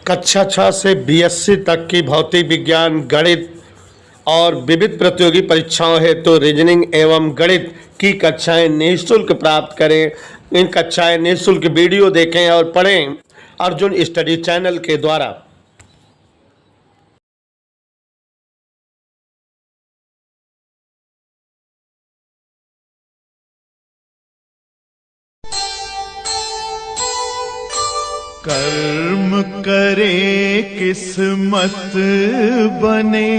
कक्षा 6 से बीएससी तक की भौतिक विज्ञान, गणित और विविध प्रतियोगी परीक्षाओं हेतु रीजनिंग एवं गणित की कक्षाएं निःशुल्क प्राप्त करें। इन कक्षाएं निःशुल्क वीडियो देखें और पढ़ें अर्जुन स्टडी चैनल के द्वारा। कर्म करे किस्मत बने,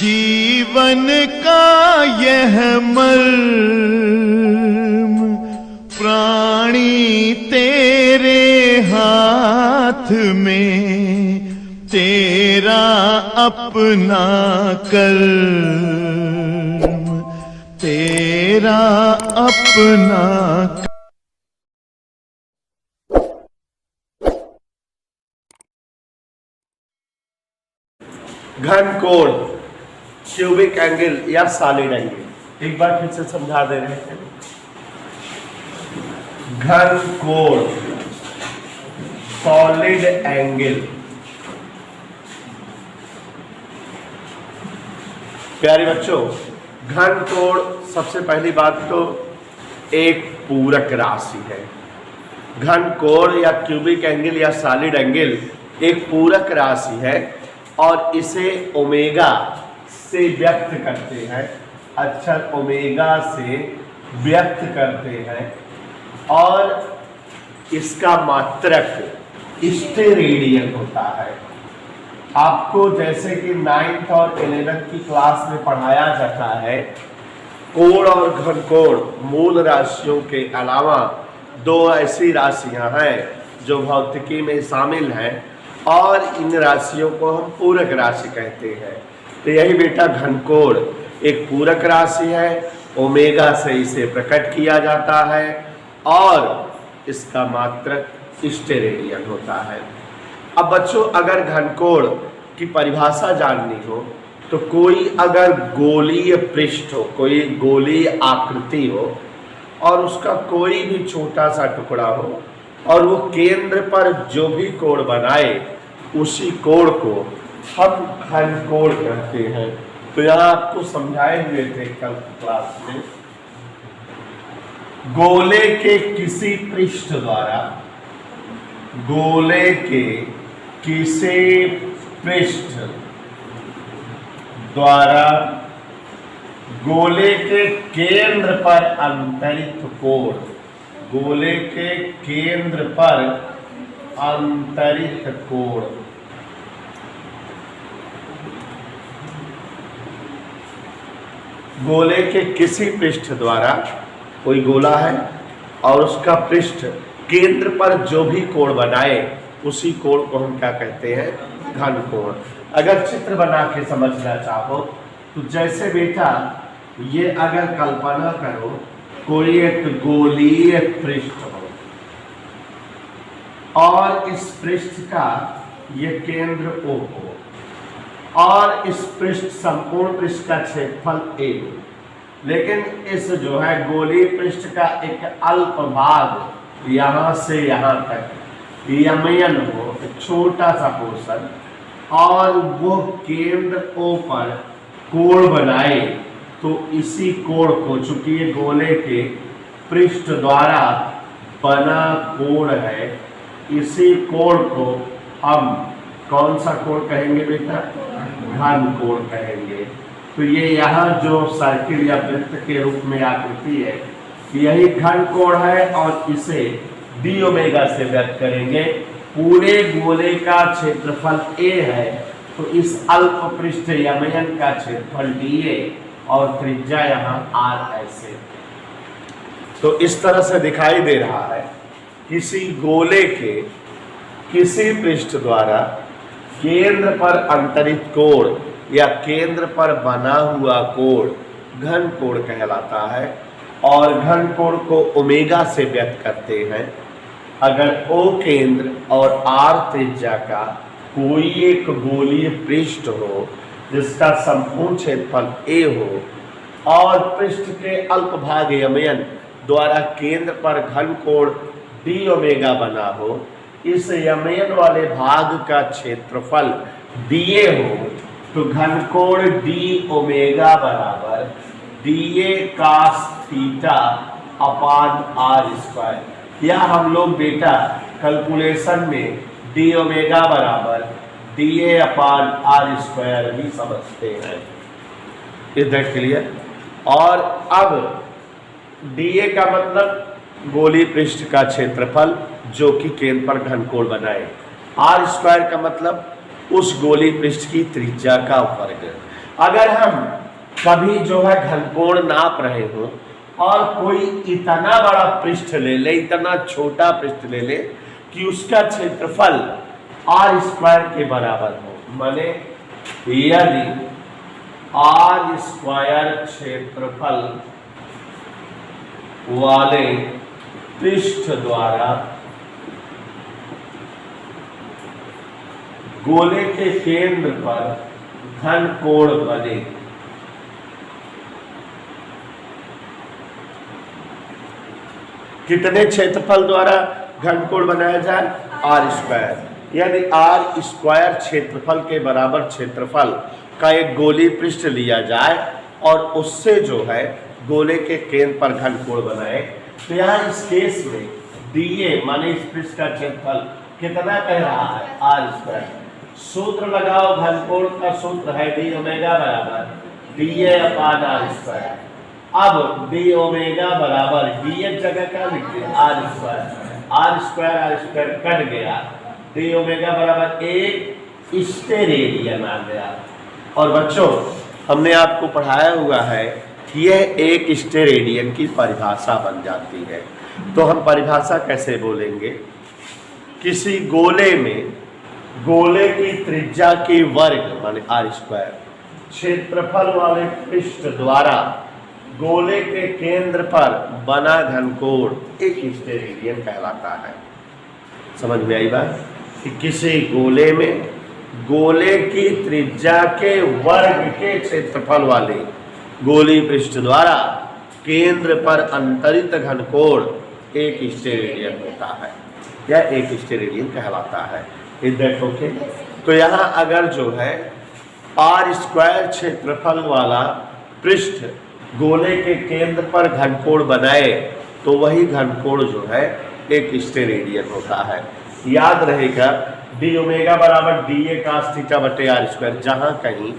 जीवन का यह मर्म, प्राणी तेरे हाथ में, तेरा अपना कर्म, तेरा अपना घन कोण, क्यूबिक एंगल या सॉलिड एंगल। एक बार फिर से समझा दे रहे हैं। घन कोण, सॉलिड एंगल। प्यारे बच्चों, घन कोण सबसे पहली बात तो एक पूरक राशि है। घन कोण या क्यूबिक एंगल या सॉलिड एंगल एक पूरक राशि है और इसे ओमेगा से व्यक्त करते हैं, अक्षर ओमेगा से व्यक्त करते हैं और इसका मात्रक स्टेरेडियन होता है। आपको जैसे कि 9th और 11th की क्लास में पढ़ाया जाता है, कोण और घनकोण मूल राशियों के अलावा दो ऐसी राशियां हैं जो भौतिकी में शामिल हैं और इन राशियों को हम पूरक राशि कहते हैं। तो यही बेटा घनकोण एक पूरक राशि है, ओमेगा से इसे प्रकट किया जाता है और इसका मात्रक स्टेरेडियन होता है। अब बच्चों, अगर घनकोण की परिभाषा जाननी हो तो कोई अगर गोलीय पृष्ठ हो, कोई गोलीय आकृति हो और उसका कोई भी छोटा सा टुकड़ा हो और वो केंद्र पर जो भी कोण बनाए उसी कोण को हम घनकोण कहते हैं। तो यहाँ आपको समझाए हुए थे कल क्लास में, गोले के किसी पृष्ठ द्वारा, गोले के किसी पृष्ठ द्वारा गोले के केंद्र पर अंतरित कोण, गोले के केंद्र पर अंतरित कोण, गोले के किसी पृष्ठ द्वारा, कोई गोला है और उसका पृष्ठ केंद्र पर जो भी कोण बनाए उसी कोण को हम क्या कहते हैं? घनकोण। अगर चित्र बना के समझना चाहो तो जैसे बेटा ये अगर कल्पना करो कोई एक गोलीय पृष्ठ हो और इस पृष्ठ का ये केंद्र O हो और इस पृष्ठ संपूर्ण पृष्ठ का क्षेत्रफल A हो, लेकिन इस जो है गोलीय पृष्ठ का एक अल्प भाग यहाँ से यहाँ तक यमयन हो, एक छोटा सा पोर्शन, और वो केंद्र O पर कोण बनाए तो इसी कोण को, चूंकि ये गोले के पृष्ठ द्वारा बना कोण है, इसी कोण को हम कौन सा कोण कहेंगे बेटा? घन कोण कहेंगे। तो ये यहाँ जो सर्किल या वृत्त के रूप में आकृति है यही घन कोण है और इसे डी ओमेगा से व्यक्त करेंगे। पूरे गोले का क्षेत्रफल A है तो इस अल्प पृष्ठ यमयन का क्षेत्रफल dA और त्रिज्या यहाँ R ऐसे। तो इस तरह से दिखाई दे रहा है, किसी गोले के किसी पृष्ठ द्वारा केंद्र पर अंतरित कोण या केंद्र पर बना हुआ कोण घन कोण कहलाता है और घन कोण को ओमेगा से व्यक्त करते हैं। अगर O केंद्र और R त्रिज्या का कोई एक गोलीय पृष्ठ हो जिसका संपूर्ण क्षेत्रफल A हो और पृष्ठ के अल्प भाग यमयन द्वारा केंद्र पर घन कोण डी ओमेगा बना हो, इस यमेन वाले भाग का क्षेत्रफल डीए हो तो घनकोण डी ओमेगा बराबर D A cos theta upon R square. या हम लोग बेटा कैलकुलेशन में डी ओमेगा बराबर डीए अपान आर स्क्वायर भी समझते हैं। इधर क्लियर। और अब डीए का मतलब गोलीय पृष्ठ का क्षेत्रफल जो कि केंद्र पर घनकोण बनाए। आर स्क्वायर का मतलब उस गोलीय पृष्ठ की त्रिज्या का वर्ग। अगर हम कभी जो है घनकोण नाप रहे हो और कोई इतना बड़ा पृष्ठ ले ले, इतना छोटा पृष्ठ ले ले कि उसका क्षेत्रफल आर स्क्वायर के बराबर हो, माने यदि आर स्क्वायर क्षेत्रफल वाले पृष्ठ द्वारा गोले के केंद्र पर घनकोण बने, कितने क्षेत्रफल द्वारा घनकोण बनाया जाए? R square. यदि आर स्क्वायर क्षेत्रफल के बराबर क्षेत्रफल का एक गोलीय पृष्ठ लिया जाए और उससे जो है गोले के केंद्र पर घनकोण बनाए, तो यहाँ इस केस में डीए माने इस पृष्ठ का क्षेत्रफल कितना कह रहा है? R square. सूत्र लगाओ, घनकोण का सूत्र है डी ओमेगा बराबर डीए अपान आर स्क्वायर। अब डी ओमेगा बराबर डी एक जगह क्या लिखते हैं? R square. R square cut गया, डी ओमेगा बराबर एक स्टेरेडियन आ गया। और बच्चों हमने आपको पढ़ाया हुआ है कि यह एक स्टेरेडियन की परिभाषा बन जाती है। तो हम परिभाषा कैसे बोलेंगे? किसी गोले में गोले की त्रिज्या के वर्ग माने आर स्क्वायर क्षेत्रफल वाले पृष्ठ द्वारा गोले के केंद्र पर बना घनकोण एक स्टेरेडियन कहलाता है। समझ में आई बात? कि किसी गोले में गोले की त्रिज्या के वर्ग के क्षेत्रफल वाले गोलीय पृष्ठ द्वारा केंद्र पर अंतरित घनकोण एक स्टेरेडियन होता है या एक स्टेरेडियन कहलाता है। इधर ओके। तो यहाँ अगर जो है आर स्क्वायर क्षेत्रफल वाला पृष्ठ गोले के केंद्र पर घनकोण बनाए तो वही घनकोण जो है एक स्टेरेडियन होता है। याद रहेगा डी ओमेगा बराबर डी ए कास थीटा बटे आर स्क्वायर। जहाँ कहीं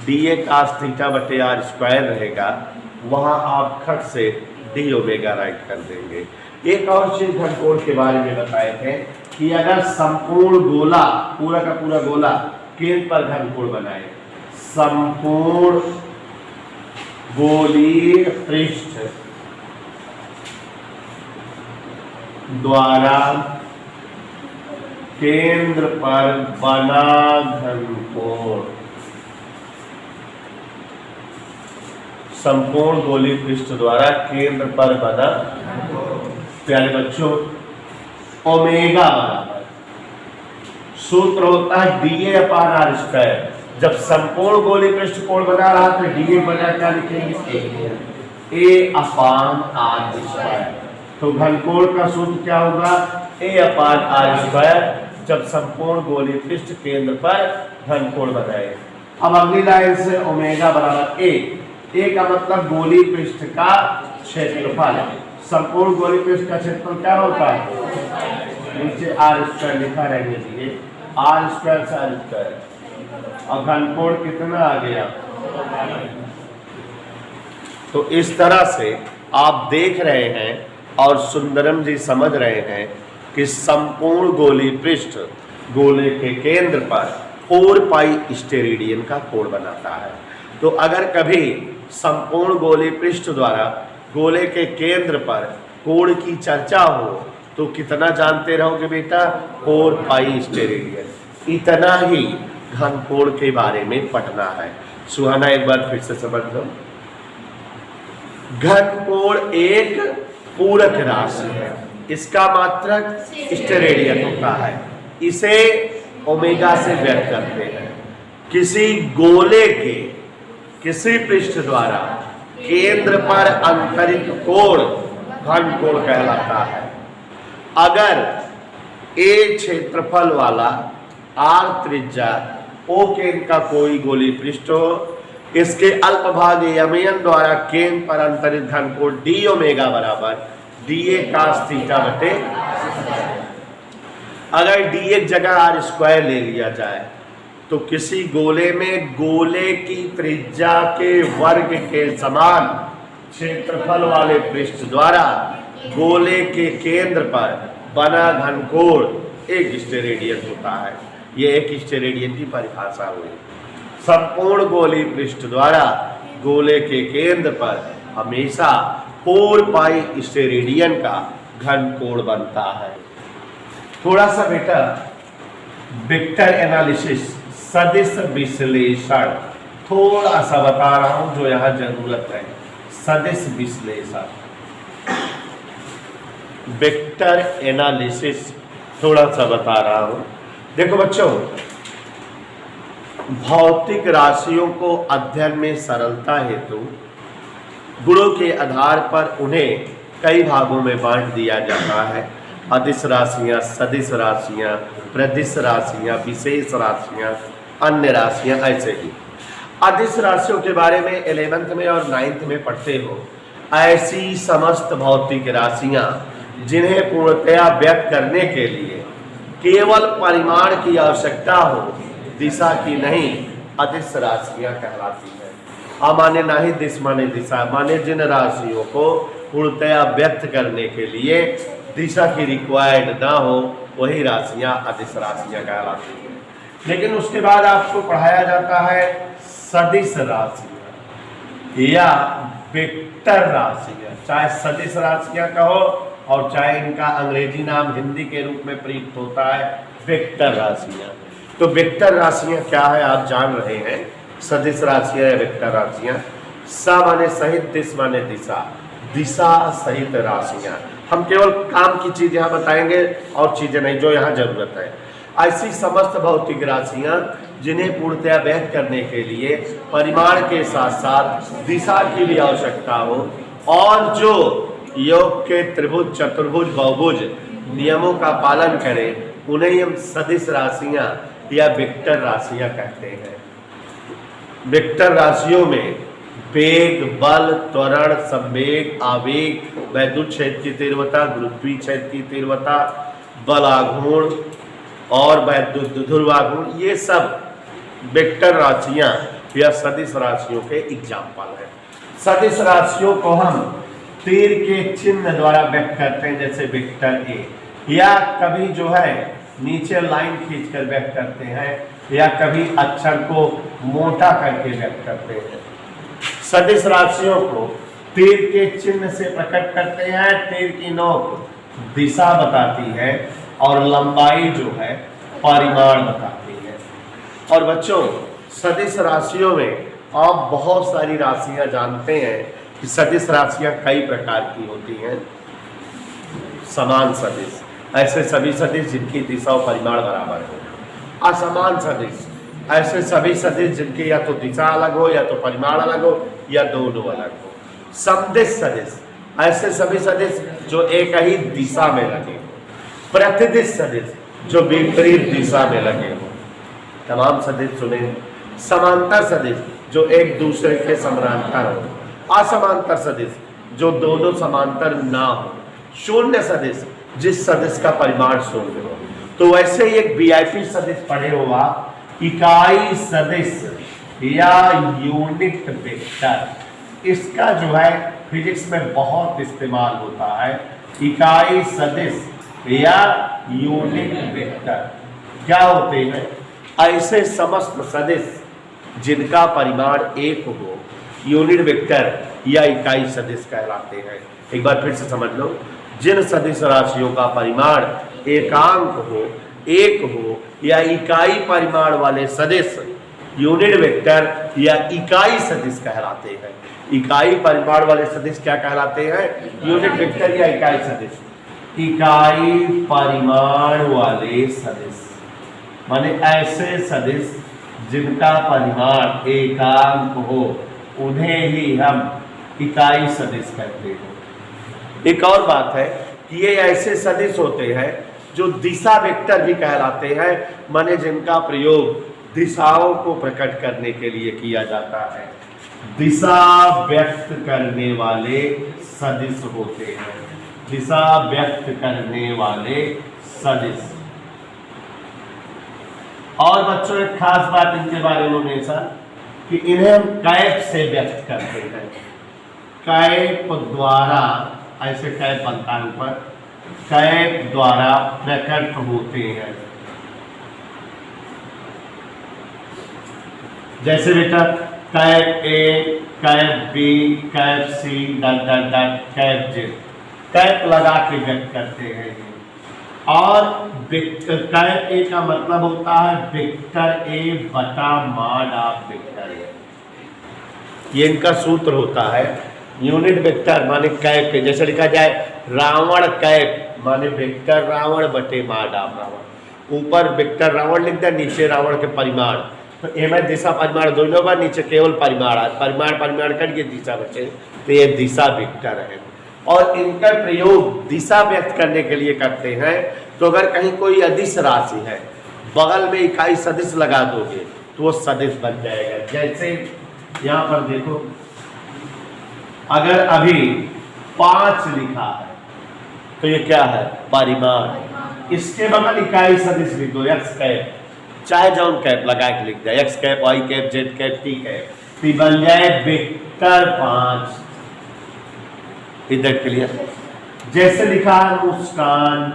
डी ए कास थीटा बटे आर स्क्वायर रहेगा वहाँ आप खट से डी ओमेगा राइट कर देंगे। एक और चीज घनकोण के बारे में बताए थे कि अगर संपूर्ण गोला पूरा का पूरा गोला केंद्र पर घनकोण बनाए, संपूर्ण गोलीय पृष्ठ द्वारा केंद्र पर बना घनकोण, संपूर्ण गोलीय पृष्ठ द्वारा केंद्र पर बना। प्यारे बच्चों ओमेगा बराबर सूत्र होता है डीए अपान आर स्क्वायर। जब संपूर्ण गोलीय पृष्ठ कोण बना रहा तो डीए बना क्या लिखेंगे? ए अपान आर स्क्वायर। तो घनकोण का सूत्र क्या होगा? ए अपान आर स्क्वायर जब संपूर्ण गोलीय पृष्ठ केंद्र पर घनकोण बनाए। अब अगली लाइन से ओमेगा बराबर ए का मतलब गोलीय पृष्ठ का क्षेत्रफल। संपूर्ण गोलीय पृष्ठ का क्षेत्रफल क्या होता है? नीचे आर स्क्वायर लिखा रहने दीजिए, आर स्क्वायर से आर स्क्वायर। और घनकोण कितना आ गया? तो इस तरह से आप देख रहे हैं और सुंदरम जी समझ रहे हैं कि संपूर्ण गोलीय पृष्ठ गोले के केंद्र पर 4 पाई स्टेरेडियन का कोण बनाता है। तो अगर कभी संपूर्ण गोलीय पृष्ठ द्वारा गोले के केंद्र पर कोण की चर्चा हो तो कितना जानते रहोगे बेटा? 4 पाई स्टेरेडियन। इतना ही घनकोण के बारे में पढ़ना है। सुहाना एक बार फिर से समझ लो। घनकोण एक पूरक राशि है, इसका मात्रक स्टेरेडियन होता है। इसे ओमेगा से व्यक्त करते हैं। किसी गोले के किसी पृष्ठ द्वारा केंद्र पर अंतरित कोण घनकोण कहलाता है। अगर ए क्षेत्रफल वाला, आर त्रिज्या, ओ केंद्र का कोई गोलीय पृष्ठ हो, इसके अल्पभाग यमयन द्वारा केंद्र पर अंतरित घनकोण डी ओमेगा बराबर डी ए कास थीटा बटे। अगर डी एक जगह आर स्क्वायर ले लिया जाए तो किसी गोले में गोले की त्रिज्या के वर्ग के समान क्षेत्रफल वाले पृष्ठ द्वारा गोले के केंद्र पर बना घनकोण एक स्टेरेडियन होता है। यह एक स्टेरेडियन की परिभाषा हुई। संपूर्ण गोलीय पृष्ठ द्वारा गोले के केंद्र पर हमेशा 4 पाई स्टेरेडियन का घनकोण बनता है। थोड़ा सा बेटा वेक्टर एनालिसिस, सदिश विश्लेषण थोड़ा सा बता रहा हूं जो यहां जरूरत है। सदिश विश्लेषण, वेक्टर एनालिसिस थोड़ा सा बता रहा हूं। देखो बच्चों, भौतिक राशियों को अध्ययन में सरलता हेतु गुणों के आधार पर उन्हें कई भागों में बांट दिया जाता है। अदिश राशियां, सदिश राशियां, प्रदिश राशियां, विशेष राशियां, अन्य राशियां, ऐसे ही। अदिश राशियों के बारे में 11th में और 9th में पढ़ते हो। ऐसी समस्त भौतिक राशियां जिन्हें पूर्णतया व्यक्त करने के लिए केवल परिमाण की आवश्यकता हो, दिशा की नहीं, अदिश राशियां कहलाती है। अमान्य ना ही दिश माने दिशा, माने जिन राशियों को पूर्णतया व्यक्त करने के लिए दिशा की रिक्वायर्ड ना हो वही राशियां अदिश राशियां कहलाती हैं। लेकिन उसके बाद आपको पढ़ाया जाता है सदिश राशियां या वेक्टर राशियां। चाहे सदिश राशियां कहो और चाहे इनका अंग्रेजी नाम हिंदी के रूप में प्रयुक्त होता है वेक्टर राशियां। तो वेक्टर राशियां क्या है आप जान रहे हैं। सदिश राशियां या वेक्टर राशियां, स माने सहित, दिश माने दिशा, दिशा सहित राशियां। हम केवल काम की चीज यहाँ बताएंगे और चीजें नहीं जो यहाँ जरूरत है। ऐसी समस्त भौतिक राशियां जिन्हें पूर्णतया व्यक्त करने के लिए परिमाण के साथ साथ दिशा की भी आवश्यकता हो और जो योग के त्रिभुज, चतुर्भुज, बहुभुज नियमों का पालन करें उन्हें हम सदिश राशियां या वेक्टर राशियां कहते हैं। वेक्टर राशियों में वेग, बल, त्वरण, संवेग, आवेग, वैद्युत क्षेत्र की तीव्रता, गुरुत्वीय क्षेत्र की तीव्रता, बलाघूर्ण और वैद्युत ध्रुवाघूर्ण, ये सब वेक्टर राशियां या सदिश राशियों के एग्जाम्पल हैं। सदिश राशियों को हम तीर के चिन्ह द्वारा व्यक्त करते हैं, जैसे वेक्टर ए, या कभी जो है नीचे लाइन खींचकर व्यक्त करते हैं या कभी अक्षर को मोटा करके व्यक्त करते हैं। सदिश राशियों को तीर के चिन्ह से प्रकट करते हैं। तीर की नोक दिशा बताती है और लंबाई जो है परिमाण बताती है। और बच्चों, सदिश राशियों में आप बहुत सारी राशियां जानते हैं कि सदिश राशियां कई प्रकार की होती हैं। समान सदिश, ऐसे सभी सदिश जिनकी दिशा और परिमाण बराबर हो। असमान सदिश, ऐसे सभी सदिश जिनकी या तो दिशा अलग हो या तो परिमाण अलग हो या दोनों अलग हो। समदिश सदिश, ऐसे सभी सदिश जो एक ही दिशा में लगे हो। प्रतिदिश सदिश, जो विपरीत दिशा में लगे हो। तमाम सदिश सुने। समांतर सदिश, जो एक दूसरे के समांतर हो। असमांतर सदिश, जो दोनों समांतर ना हो। शून्य सदिश, जिस सदिश का परिमाण शून्य हो। तो वैसे ही एक वीआईपी सदिश पढ़े हो आप, इकाई सदिश या यूनिट वेक्टर। इसका जो है फिजिक्स में बहुत इस्तेमाल होता है। इकाई सदिश या यूनिट वेक्टर क्या होते हैं? ऐसे समस्त सदिश जिनका परिमाण एक हो, यूनिट वेक्टर या इकाई सदिश कहलाते हैं। एक बार फिर से समझ लो, जिन सदिश राशियों का परिमाण एकांक हो, एक हो या इकाई परिमाण वाले सदिश यूनिट वेक्टर या इकाई सदिश कहलाते हैं। इकाई परिमाण वाले सदिश क्या कहलाते हैं? यूनिट वेक्टर या इकाई सदिश। इकाई परिमाण वाले सदिश माने ऐसे सदिश जिनका परिमाण एकांक हो, उन्हें ही हम इकाई सदिश कहते हैं। एक और बात है कि ये ऐसे सदिश होते हैं जो दिशा वेक्टर भी कहलाते हैं, माने जिनका प्रयोग दिशाओं को प्रकट करने के लिए किया जाता है। दिशा व्यक्त करने वाले सदिश होते हैं, दिशा व्यक्त करने वाले सदिश। और बच्चों एक खास बात इनके बारे में हमेशा कि इन्हें हम कैप से व्यक्त करते हैं, कैप द्वारा, ऐसे कैप बनता है ऊपर, कैप द्वारा प्रकट होते हैं। जैसे बेटा cap A, cap B, cap C, dot dot dot, cap J, cap लगा के व्यक्त करते हैं। और कैप ए का मतलब होता है वेक्टर ए बटा मॉड ऑफ वेक्टर ए, ये इनका सूत्र होता है। यूनिट वेक्टर माने कैप ए, जैसे लिखा जाए रावण कैप माने वेक्टर रावण बटे मॉड ऑफ रावण। ऊपर वेक्टर रावण लिख दिया, नीचे रावण के परिमाण, तो ए में दिशा परिमाण दोनों बार, नीचे केवल परिमाण, परिमाण करके दिशा बचे, तो ये दिशा वेक्टर है। और इनका प्रयोग दिशा व्यक्त करने के लिए करते हैं। तो अगर कहीं कोई अदिश राशि है, बगल में इकाई सदिश लगा दोगे तो वो सदिश बन जाएगा। जैसे यहाँ पर देखो, अगर अभी 5 लिखा है तो ये क्या है, परिमाण। इसके बगल इकाई सदिश लिख दो, एक्स कैप, चाहे जौन कैप लगा के लिख दिया, X cap, Y cap, Z cap, T cap, तो बन जाए वेक्टर 5। इधर क्लियर। जैसे लिखा है मुस्कान,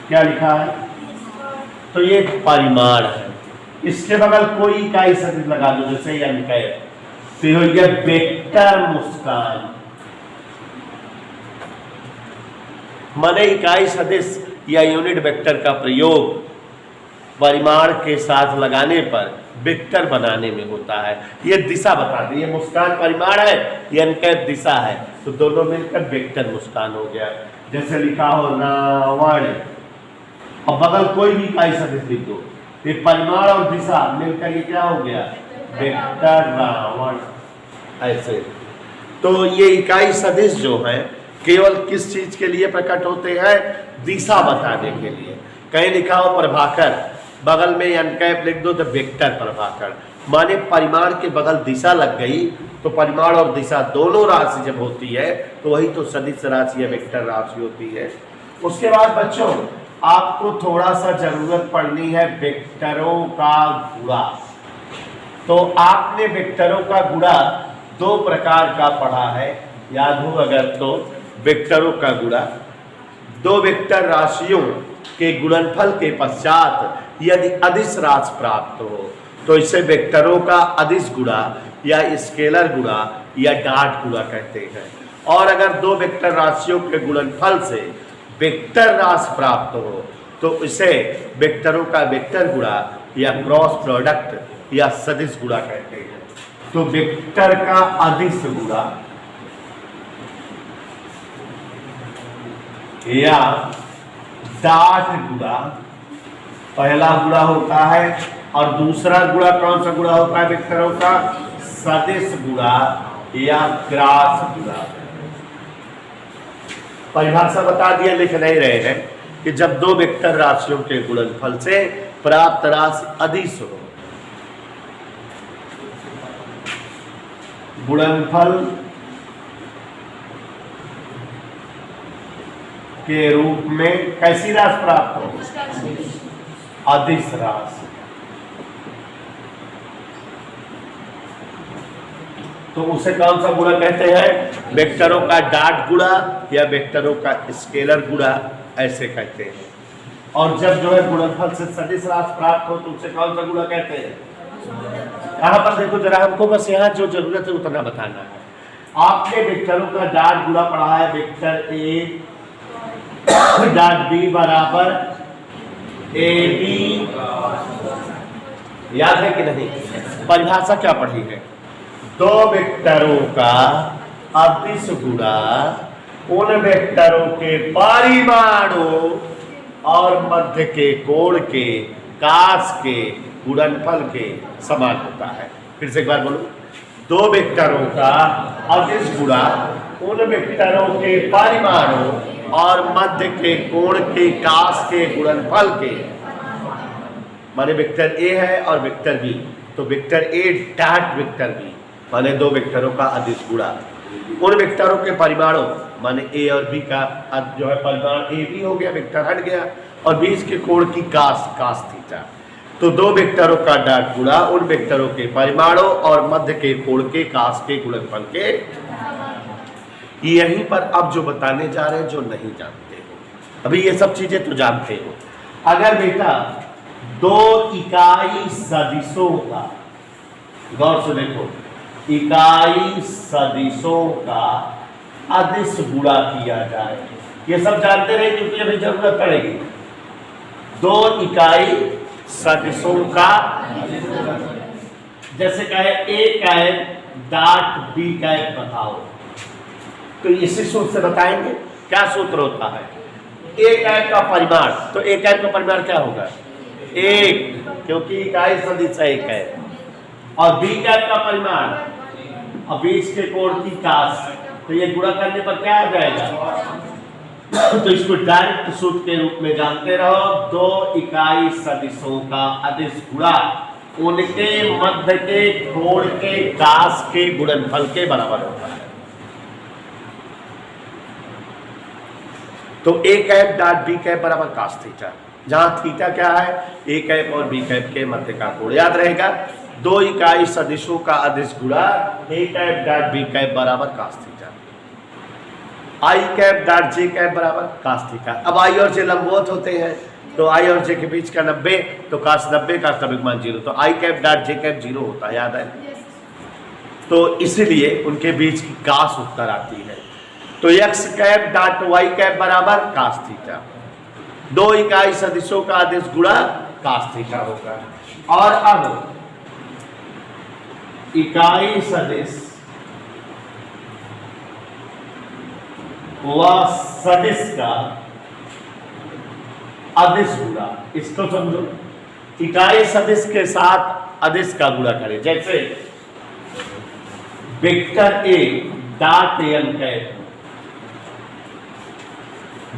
क्या लिखा है, तो ये परिमाण है। इसके बगल कोई इकाई सदिश लगा दो, जैसे एन कैप, तो ये वेक्टर मुस्कान। माने इकाई सदिश या यूनिट वेक्टर का प्रयोग परिमाण के साथ लगाने पर वेक्टर बनाने में होता है। ये दिशा बता दी, ये मुस्कान परिमाण है, ये एनकैप दिशा है, तो दोनों मिलकर वेक्टर मुस्कान हो गया। जैसे लिखा हो रावण, और बगल कोई भी इकाई सदिश लिख दो, ये परिमाण और दिशा मिलकर ये क्या हो गया, वेक्टर रावण। ऐसे तो ये इकाई सदिश जो है केवल किस चीज के लिए प्रकट होते हैं, दिशा बताने के लिए। कहीं लिखा हो प्रभाकर, बगल में एनकैप लिख दो तो वेक्टर प्रभाकर, माने परिमाण के बगल दिशा लग गई, तो परिमाण और दिशा दोनों राशि जब होती है तो वही तो सदिश राशि या वेक्टर राशि होती है। उसके बाद बच्चों आपको थोड़ा सा जरूरत पड़नी है वेक्टरों का गुणा। तो आपने वेक्टरों का गुणा 2 प्रकार का पढ़ा है, याद हो अगर तो। वेक्टरों का गुणा, 2 वेक्टर राशियों के गुणनफल के पश्चात यदि अदिश राशि प्राप्त हो तो इसे वेक्टरों का अदिश गुणा या स्केलर गुणा या डॉट गुणा कहते हैं। और अगर 2 वेक्टर राशियों के गुणनफल से वेक्टर राशि प्राप्त हो तो इसे वेक्टरों का वेक्टर गुणा या क्रॉस प्रोडक्ट या सदिश गुणा कहते हैं। तो वेक्टर का अदिश गुणा या डॉट गुणा पहला गुणा होता है, और दूसरा गुणा कौन सा गुणा होता है वेक्टरों का, सदिश गुणा या क्रॉस गुणा। परिभाषा बता दिया, लिख नहीं रहे हैं कि जब 2 वेक्टर राशियों के गुणनफल से प्राप्त राशि अदिश हो, गुणनफल के रूप में कैसी राशि प्राप्त हो, अदिश राशि। तो उसे कौन सा गुणा कहते हैं, वेक्टरों का डॉट गुणा या वेक्टरों का स्केलर गुणा ऐसे कहते हैं। और जब जो है गुणनफल से सदिश राशि प्राप्त हो तो उसे कौन सा गुणा कहते हैं। यहाँ पर देखो जरा, हमको बस यहाँ जो जरूरत है उतना बताना है। आपने वेक्टरों का डॉट गुणा पढ़ा है, वेक्टर ए डॉट बी बराबर ए बी, याद है कि नहीं। परिभाषा क्या पढ़ी है, 2 वेक्टरों का अदिश गुणा उन वेक्टरों के परिमाणों और मध्य के कोण के कास के गुणनफल के समान होता है। फिर से एक बार बोलो, 2 वेक्टरों का अदिश गुणा उन वेक्टरों के परिमाणों और मध्य के कोण के कास के गुणनफल के, माने वेक्टर ए है और वेक्टर बी, तो vector A dot vector B माने दो वेक्टरों का अदिश गुणा, उन वेक्टरों के परिमाणों माने ए और बी का जो है परिमाण ए बी हो गया, वेक्टर हट गया, और बीच के कोण की कास थीटा, तो दो वेक्टरों का डॉट गुणा उन वेक्टरों के परिमाणों और मध्य के कोण के कास के गुणनफल के। यहीं पर अब जो बताने जा रहे हैं जो नहीं जानते हो, अभी ये सब चीजें तो जानते हो। अगर बेटा दो इकाई सदिशों का, गौर से देखो, इकाई सदिशों का अदिश गुणा किया जाए, ये सब जानते रहे क्योंकि अभी जरूरत पड़ेगी। दो इकाई सदिशों का, जैसे कहे A cap dot B cap बताओ, तो इसी सूत्र से बताएंगे। क्या सूत्र होता है? ए कैप का परिमाण, तो ए कैप का परिमाण क्या होगा? एक, क्योंकि इकाई सदिश है एक है, और बी कैप का परिमाण और बीच के कोण की कास, तो ये गुणा करने पर क्या आ जाएगा? तो इसको डायरेक्ट सूत्र के रूप में जानते रहो, दो इकाई सदिशों का अदिश गुणा उनके मध्य के कोण के कास के गुणनफल के बराबर होता है। तो A cap dot B cap बराबर कास थीटा, जहां थीटा क्या है? ए कैप और बी कैप के मध्य का कोण। याद रहेगा, दो इकाई सदिशों का अदिश गुणा A cap dot B cap बराबर कास थीटा, आई कैप डॉट जे कैप बराबर कास थीटा। अब आई और जे लंबवत होते हैं, तो आई और जे के बीच का 90, तो कास 90 का समीक मान 0, तो आई कैप डॉट जे कैप 0 होता है, याद है? तो इसीलिए उनके बीच की कास उत्तर आती है। तो X cap dot Y cap बराबर कास थीटा, दो इकाई सदिशों का अदिश गुणा कास थीटा होगा। और अब इकाई सदिश व सदिश का अदिश गुणा, इसको समझो, इकाई सदिश के साथ अदिश का गुणा करें। जैसे vector A dot N cap,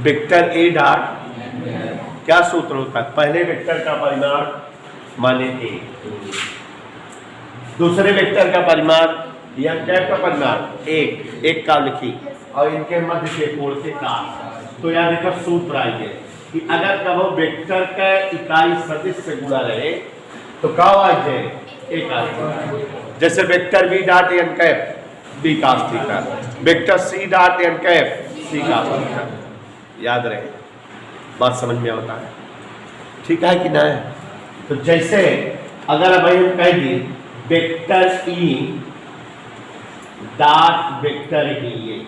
vector A dot, क्या सूत्र होता है? पहले वेक्टर का परिमाण माने ए, दूसरे वेक्टर का परिमाण या कैप का परिमाण एक का लिखी, और इनके मध्य के कोण के कास। तो याद रखो सूत्र आइए कि अगर कहो वेक्टर का इकाई सदिश से गुणा रहे तो क्या आ जाए? एक आ जाए। जैसे vector B dot N cap B cos theta, vector C dot N cap C cos theta. याद रहे, बात समझ में आता है? ठीक है कि नहीं? तो जैसे अगर भाई हम कह दिए vector E dot vector E,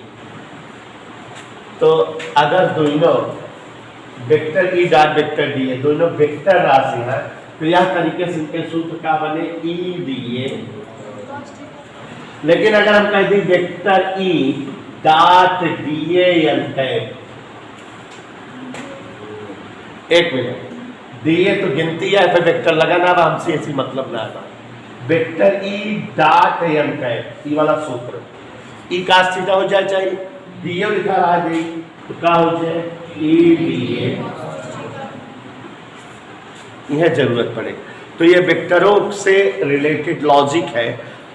तो अगर दोनों vector E dot vector D है, दोनों वेक्टर राशि है, तो यह तरीके से इनके सूत्र का बने ई डी ए। लेकिन अगर हम कह दें vector E dot D N cap, एक मिनट, दिए तो गिनती है, फिर वेक्टर लगाना अब हमसे ऐसी मतलब ना आता। Vector E dot N cap, E वाला सूत्र, ई कास थीटा हो जाए, चाहिए दिए लिखा रहा है, तो क्या हो जाए? ई डी ए, यह जरूरत पड़े। तो ये वेक्टरों से रिलेटेड लॉजिक है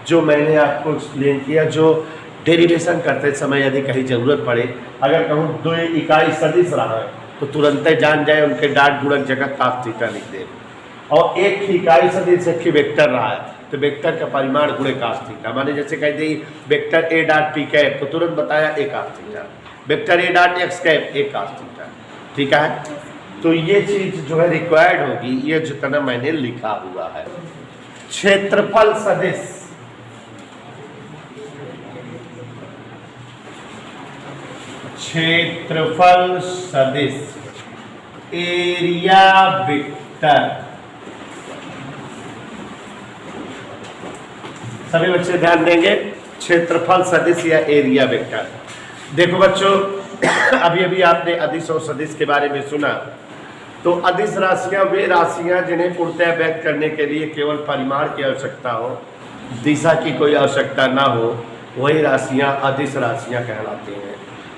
जो मैंने आपको एक्सप्लेन किया, जो डेरिवेशन करते समय यदि कहीं जरूरत पड़े, अगर कहूँ दो इकाई सदिश रहा है तो तुरंत जान जाए उनके डॉट गुणक जगह कास थीटा लिख दे, और एक ही इकाई सदिश एक ही वेक्टर रहा है तो वेक्टर का परिमाण गुणे कास थीटा। माने जैसे कह दी vector A dot P cap, तो तुरंत बताया A cos theta, vector A dot X cap A cos theta. ठीक है, तो ये चीज जो है रिक्वायर्ड होगी, ये जितना मैंने लिखा हुआ है। क्षेत्रफल सदिश, क्षेत्रफल सदिश, एरिया वेक्टर, सभी बच्चे ध्यान देंगे, क्षेत्रफल सदिश या एरिया वेक्टर। देखो बच्चों, अभी अभी आपने अदिश और सदिश के बारे में सुना, तो अदिश राशियां वे राशियां जिन्हें पूर्णतः व्यक्त करने के लिए केवल परिमाण की आवश्यकता हो, दिशा की कोई आवश्यकता ना हो, वही राशियां अदिश राशियां कहलाती हैं।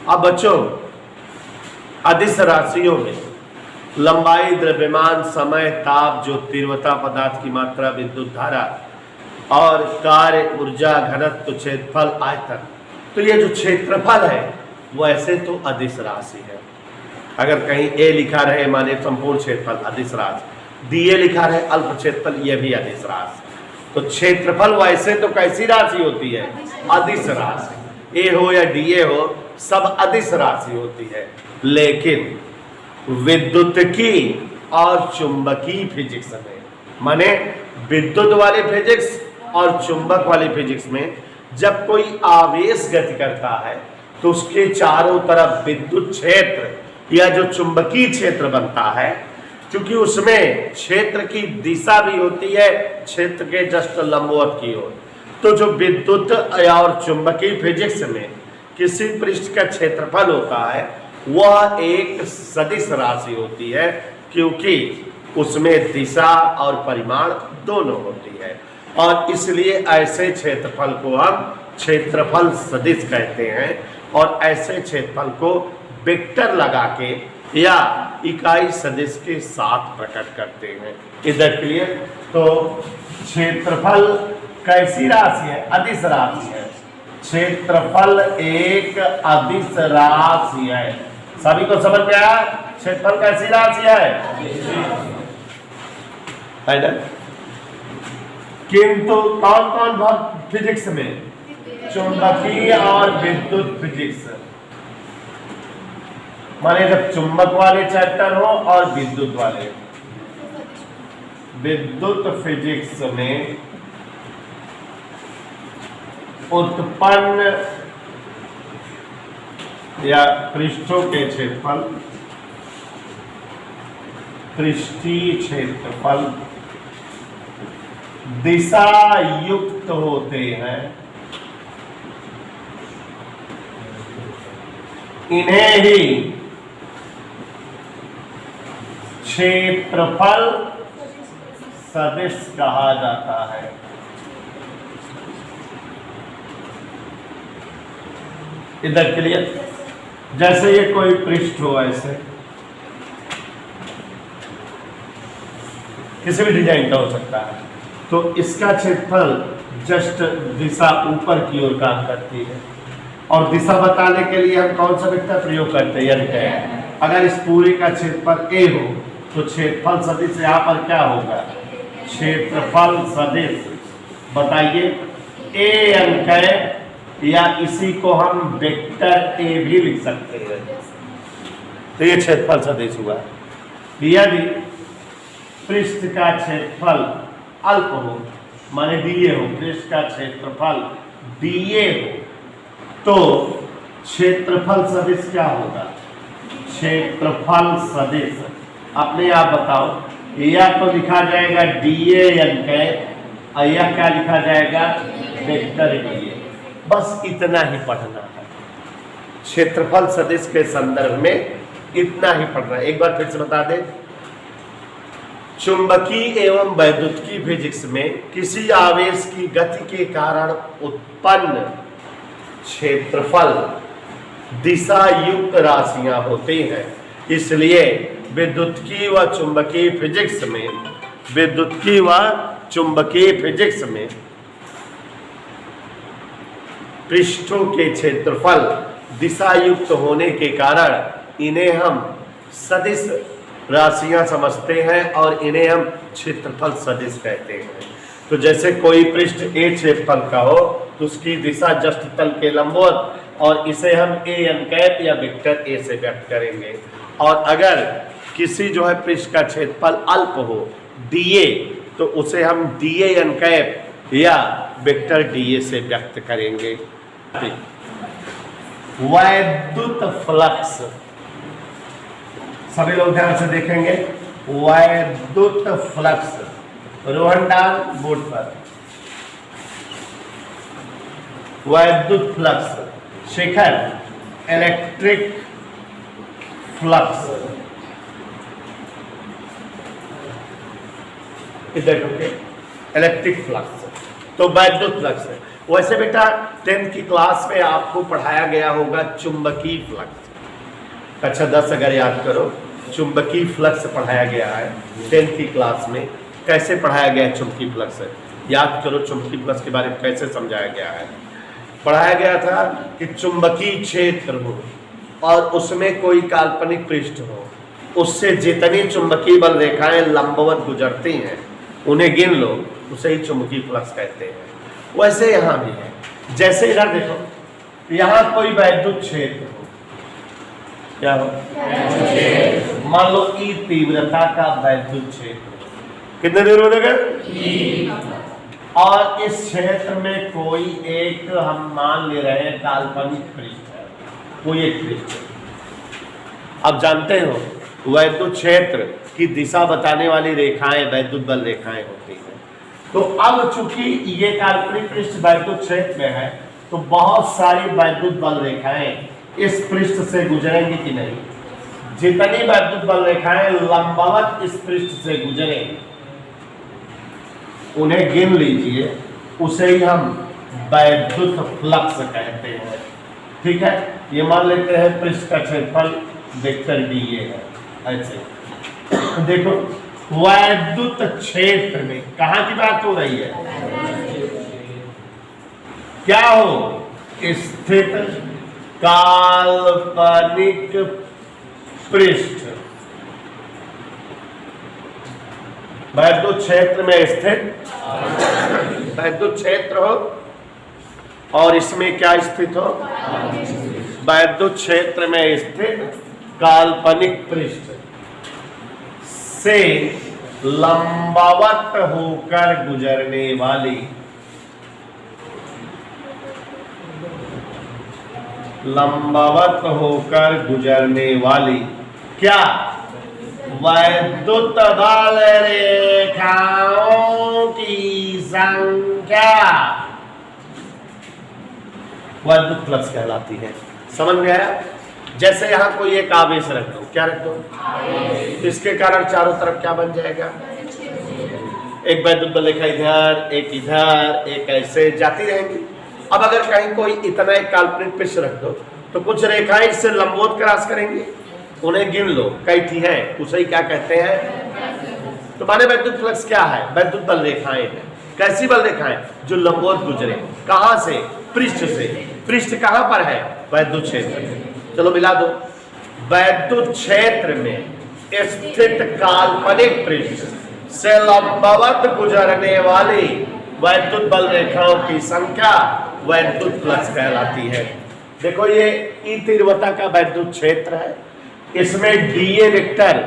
अब बच्चों अदिश राशियों में लंबाई, द्रव्यमान, समय, ताप, जो तीव्रता, पदार्थ की मात्रा, विद्युत धारा और कार्य, ऊर्जा, घनत्व, क्षेत्रफल, आयतन। तो ये जो क्षेत्रफल है वो ऐसे तो अदिश राशि है। अगर कहीं ए लिखा रहे माने संपूर्ण क्षेत्रफल अदिश राशि, डी ए लिखा रहे अल्प क्षेत्रफल, ये भी अदिश राशि। तो क्षेत्रफल वैसे तो कैसी राशि होती है? अदिश राशि। ए हो या डी ए हो, सब अदिश राशि होती है। लेकिन विद्युत की और चुंबकीय फिजिक्स में, माने विद्युत वाले फिजिक्स और चुंबक वाली फिजिक्स में, जब कोई आवेश गति करता है तो उसके चारों तरफ विद्युत क्षेत्र या जो चुंबकीय क्षेत्र बनता है, क्योंकि उसमें क्षेत्र की दिशा भी होती है क्षेत्र के जस्ट लंबवत की ओर। तो जो विद्युत और चुंबकीय फिजिक्स में किसी पृष्ठ का क्षेत्रफल होता है वह एक सदिश राशि होती है, क्योंकि उसमें दिशा और परिमाण दोनों होती है। और इसलिए ऐसे क्षेत्रफल को हम क्षेत्रफल सदिश कहते हैं। और ऐसे क्षेत्रफल को वेक्टर लगा के या इकाई सदिश के साथ प्रकट करते हैं। इधर क्लियर? तो क्षेत्रफल कैसी राशि है? अदिश राशि है। क्षेत्रफल एक अदिश राशि है। सभी को समझ में आया? क्षेत्रफल कैसी राशि है ना? किंतु कौन कौन भाग फिजिक्स में? चुंबकीय और विद्युत फिजिक्स। माने जब चुंबक वाले चैप्टर हो और विद्युत वाले। विद्युत फिजिक्स में उत्पन्न या पृष्ठों के क्षेत्रफल, पृष्ठीय क्षेत्रफल दिशा युक्त होते हैं। इन्हें ही क्षेत्रफल सदिश कहा जाता है। इधर क्लियर? जैसे ये कोई पृष्ठ हो, ऐसे किसी भी डिजाइन का हो सकता है, तो इसका क्षेत्रफल जस्ट दिशा ऊपर की ओर काम करती है। और दिशा बताने के लिए हम कौन सा वेक्टर प्रयोग करते हैं? यानी अगर इस पूरे का क्षेत्रफल ए हो तो क्षेत्रफल सदिश यहाँ पर क्या होगा? क्षेत्रफल सदिश। बताइए, ए अंक या इसी को हम वेक्टर ए भी लिख सकते हैं। तो ये क्षेत्रफल सदिश हुआ। यदि पृष्ठ का क्षेत्रफल अल्प हो, माने डीए हो, पृष्ठ का क्षेत्रफल डीए हो, तो क्षेत्रफल सदिश क्या होगा? क्षेत्रफल सदिश अपने आप बताओ, या तो लिखा जाएगा डीए अंक या क्या लिखा जाएगा? Vector DA. बस इतना ही पढ़ना है। क्षेत्रफल सदिश के संदर्भ में इतना ही पढ़ना है। एक बार फिर से बता दें, चुंबकीय एवं वैद्युतिक फिजिक्स में किसी आवेश की गति के कारण उत्पन्न क्षेत्रफल दिशा युक्त राशियां होती हैं। इसलिए विद्युतीय व चुंबकीय फिजिक्स में, विद्युतीय व चुंबकीय फिजिक्स में पृष्ठों के क्षेत्रफल दिशा युक्त होने के कारण इन्हें हम सदिश राशियां समझते हैं और इन्हें हम क्षेत्रफल सदिश कहते हैं। तो जैसे कोई पृष्ठ ए क्षेत्रफल का हो तो उसकी दिशा जस्ट तल के लंबवत, और इसे हम ए अंक या वेक्टर ए से व्यक्त करेंगे। और अगर किसी जो है पृष्ठ का क्षेत्रफल अल्प हो डीए, तो उसे हम डीए अंक या वेक्टर डीए से व्यक्त करेंगे। वैद्युत फ्लक्स, सभी लोग ध्यान से देखेंगे। वैद्युत फ्लक्स, रोहन डाल बोर्ड पर। वैद्युत फ्लक्स, शेखर इलेक्ट्रिक फ्लक्स। इधर इलेक्ट्रिक फ्लक्स तो वैद्युत फ्लक्स है। वैसे बेटा 10th की क्लास में आपको पढ़ाया गया होगा चुंबकीय फ्लक्स। कक्षा 10 अगर याद करो, चुंबकीय फ्लक्स पढ़ाया गया है 10th की क्लास में। कैसे पढ़ाया गया है चुंबकीय फ्लक्स? याद करो चुंबकीय फ्लक्स के बारे में कैसे समझाया गया है। पढ़ाया गया था कि चुंबकीय क्षेत्र हो और उसमें कोई काल्पनिक पृष्ठ हो, उससे जितनी चुंबकीय बल रेखाएं लंबवत गुजरती हैं उन्हें गिन लो, उसे ही चुंबकीय फ्लक्स कहते हैं। वैसे यहाँ भी है, जैसे इधर देखो, यहाँ कोई वैद्युत क्षेत्र हो, क्या हो, मान लो ई तीव्रता का वैद्युत क्षेत्र, कितने देर हो जाएगा, और इस क्षेत्र में कोई एक हम मान ले रहे हैं काल्पनिक पृष्ठ है, कोई एक पृष्ठ। अब जानते हो वैद्युत क्षेत्र की दिशा बताने वाली रेखाएं वैद्युत बल रेखाएं होती हैं। तो अब चूंकि ये काल्पनिक पृष्ठ वैद्युत क्षेत्र में है, तो बहुत सारी वैद्युत बल रेखाएं इस पृष्ठ से गुजरेंगी कि नहीं? जितनी वैद्युत बल रेखाएं लंबवत इस पृष्ठ से गुजरेंगी उन्हें गिन लीजिए, उसे ही हम वैद्युत फ्लक्स कहते हैं। ठीक है, ये मान लेते हैं पृष्ठ का क्षेत्रफल वेक्टर डी है। ऐसे देखो वैद्युत क्षेत्र में कहाँ की बात हो रही है? क्या हो? स्थित काल्पनिक पृष्ठ, वैद्युत क्षेत्र में स्थित वैद्युत क्षेत्र हो और इसमें क्या स्थित हो? वैद्युत क्षेत्र में स्थित काल्पनिक पृष्ठ से लंबवत होकर गुजरने वाली क्या? वैद्युत बल रेखाओं की संख्या वैद्युत फ्लक्स कहलाती है। समझ में आया? जैसे यहाँ कोई एक आवेश रख दो, क्या रख दो? इसके कारण चारों तरफ क्या बन जाएगा? एक वैद्युत बल रेखा इधर, एक इधर, एक ऐसे जाती रहेंगी। अब अगर कहीं कोई इतना एक काल्पनिक पृष्ठ रख दो तो कुछ रेखाएं इससे लंबवत क्रॉस करेंगी, उन्हें गिन लो, कई थी हैं, उसे ही क्या कहते हैं? तो माने वैद्युत फ्लक्स क्या है? वैद्युत बल रेखाएं हैं। कैसी बल रेखाएं? जो लंबवत गुजरे। कहां से? पृष्ठ से। पृष्ठ कहां पर है? वैद्युत क्षेत्र में। चलो मिला दो, वैद्युत क्षेत्र में स्थित काल्पनिक पृष्ठ से लंबवत गुजरने वाली वैद्युत बल रेखाओं की संख्या वैद्युत फ्लक्स कहलाती है। देखो ये ई तीव्रता का वैद्युत क्षेत्र है, इसमें डीए वेक्टर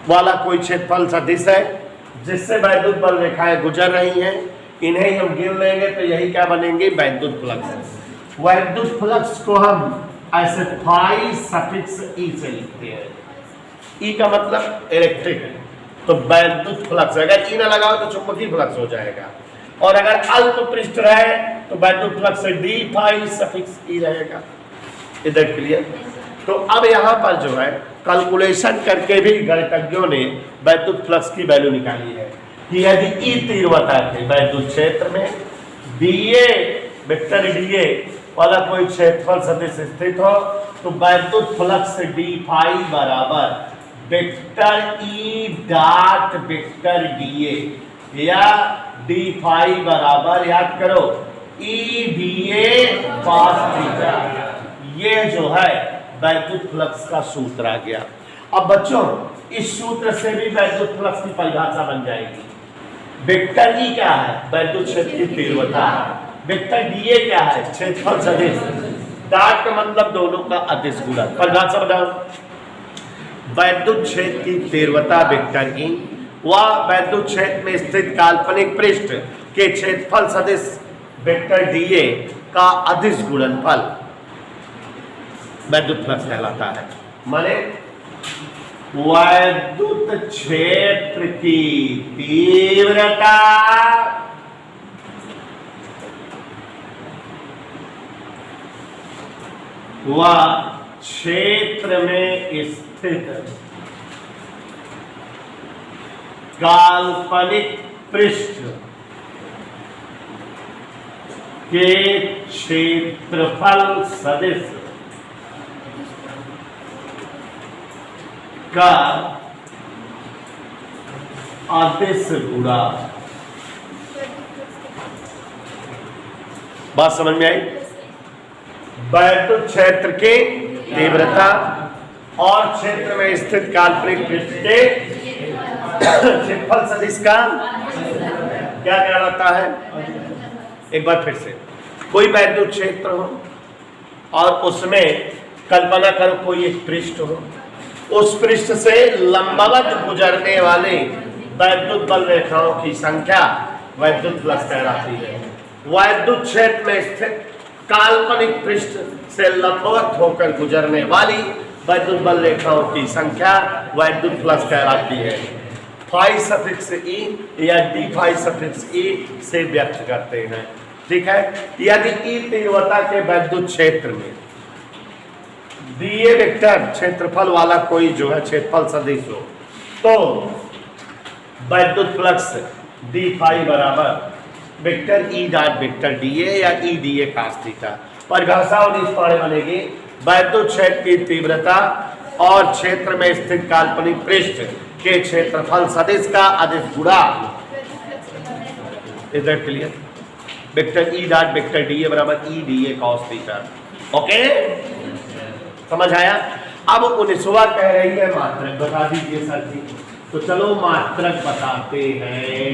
वाला कोई क्षेत्रफल सदिश है जिससे वैद्युत बल रेखाएं गुजर रही हैं, इन्हें हम गिन लेंगे तो यही क्या बनेंगे? वैद्युत फ्लक्स। वैद्युत फ्लक्स को हम ऐसे फाई सफिक्स ई से लिखते हैं। ई का मतलब इलेक्ट्रिक, तो वैद्युत फ्लक्स, अगर ई ना लगाओ तो चुंबकीय फ्लक्स हो जाएगा, और अगर अल्प पृष्ठ रहे तो वैद्युत फ्लक्स से डी फाई सफिक्स ई रहेगा। इधर क्लियर? तो अब यहाँ पर जो है कैलकुलेशन करके भी गणितज्ञों ने वैद्युत फ्लक्स की वैल्यू निकाली है कि यदि ई तीव्रता के वैद्युत क्षेत्र में डीए वेक्टर डीए वाला कोई क्षेत्रफल सदिश स्थित हो तो वैद्युत फ्लक्स डी फाई बराबर vector E dot vector DA, या डी फाई बराबर, याद करो, ई डीए कॉस थीटा। ये जो है वैद्युत फ्लक्स का सूत्र आ गया। अब बच्चों इस सूत्र से भी वैद्युत फ्लक्स की परिभाषा बन जाएगी। वेक्टर ई क्या है? वैद्युत क्षेत्र की तीव्रता। वेक्टर डीए क्या है? क्षेत्रफल सदिश। डॉट का मतलब दोनों का अदिश गुणन। परिभाषा बताओ। वैद्युत क्षेत्र की तीव्रता वेक्टर ई व वैद्युत क्षेत्र में स्थित काल्पनिक पृष्ठ के क्षेत्रफल सदिश वेक्टर डीए का अदिश गुणनफल वैद्युत फ्लक्स कहलाता है। माने वैद्युत क्षेत्र की तीव्रता व क्षेत्र में स्थित काल्पनिक पृष्ठ के क्षेत्रफल सदिश का अदिश गुणा। बात समझ में आई? वैद्युत क्षेत्र की तीव्रता और क्षेत्र में स्थित काल्पनिक पृष्ठ के क्षेत्रफल सदिश का क्या कहलाता है? एक बार फिर से, कोई वैद्युत क्षेत्र हो और उसमें कल्पना करो कोई एक पृष्ठ हो, उस पृष्ठ से लंबवत गुजरने वाले वैद्युत बल रेखाओं की संख्या वैद्युत फ्लक्स कहलाती है। वैद्युत क्षेत्र में स्थित काल्पनिक पृष्ठ से लंबवत होकर गुजरने वाली वैद्युत बल रेखाओं की संख्या वैद्युत फ्लक्स कहलाती है। फाई सफिक्स ई या डी फाई सफिक्स ई से व्यक्त करते हैं। ठीक है, यदि ई तीव्रता के वैद्युत क्षेत्र में दिए वेक्टर क्षेत्रफल वाला कोई जो है क्षेत्रफल सदिश हो, तो वैद्युत फ्लक्स डी फाई बराबर vector E dot vector d A या E d A cos theta. परिभाषा और इस पारे बनेगी वैद्युत क्षेत्र की तीव्रता और क्षेत्र में स्थित काल्पनिक पृष्ठ के क्षेत्रफल सदिश का अदिश गुणा। इधर clear? Vector E dot vector d A बराबर E d A cos theta. Okay, समझ आया? अब 19वां कह रही है मात्रक बता दीजिए सर जी। तो चलो मात्रक बताते हैं।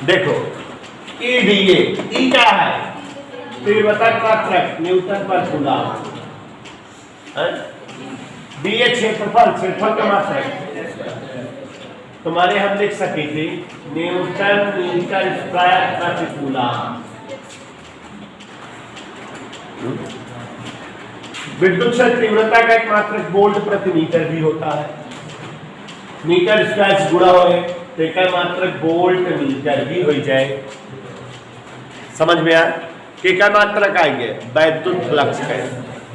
देखो ई डी ए, ई क्या है? तीव्रता मात्रक न्यूटन पर कूलम। डी ए क्षेत्रफल का मात्रक तुम्हारे हम लिख सके थे न्यूटन मीटर स्क्वायर प्रति कूलम। विद्युत क्षेत्र तीव्रता का एक मात्रक वोल्ट प्रति मीटर भी होता है। मीटर स्क्वायर से गुणा हो तो एक मात्रक वोल्ट मीटर भी हो जाए। समझ में आया? कि क्या मात्रक आएंगे? वैद्युत फ्लक्स है।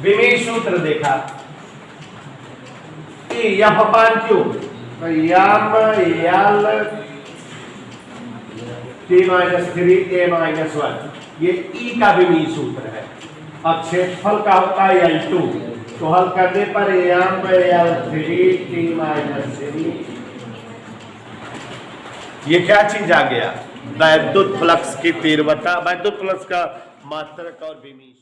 विमेय सूत्र देखा F upon Q M L T minus 3 A minus 1, ये ई का विमेय सूत्र है। अब क्षेत्रफल का होता है L2, तो हल करने पर एम एल 3 टी माइनस 3, ये क्या चीज आ गया? वैद्युत फ्लक्स की तीव्रता, वैद्युत फ्लक्स का मात्रक और विमेय।